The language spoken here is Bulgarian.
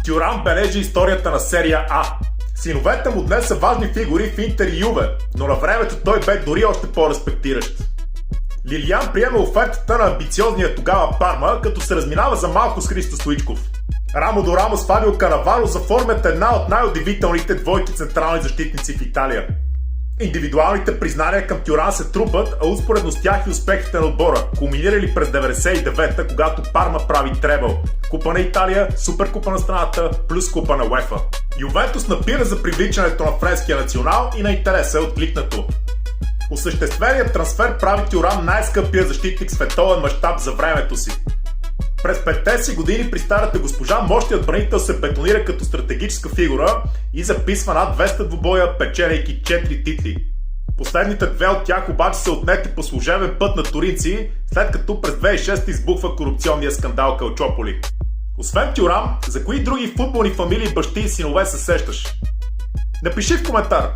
Тюрам бележи историята на серия А. Синовете му днес са важни фигури в Интер и Юве, но на времето той бе дори още по-респектиращ. Лилиан приема офертата на амбициозния тогава Парма, като се разминава за малко с Христо Стоичков. Рамо до рамо с Фабио Канаваро заформят една от най-удивителните двойки централни защитници в Италия. Индивидуалните признания към Тюрам се трупат, а успоредно с тях и успехите на отбора, кулминирали през 99-та, когато Парма прави требъл. Купа на Италия, Суперкупа на страната, плюс Купа на УЕФА. Ювентус напира за привличането на френския национал и на интереса е откликнато. Осъщественият трансфер прави Тюрам най-скъпия защитник в световен мащаб за времето си. През 5-те си години при старата госпожа мощният бранител се бетонира като стратегическа фигура и записва над 200 двубоя, печеляйки 4 титли. Последните две от тях обаче са отнети по служебен път на туринци, след като през 2006 избухва корупционния скандал Калчополи. Освен Тюрам, за кои други футболни фамилии, бащи и синове се сещаш? Напиши в коментар!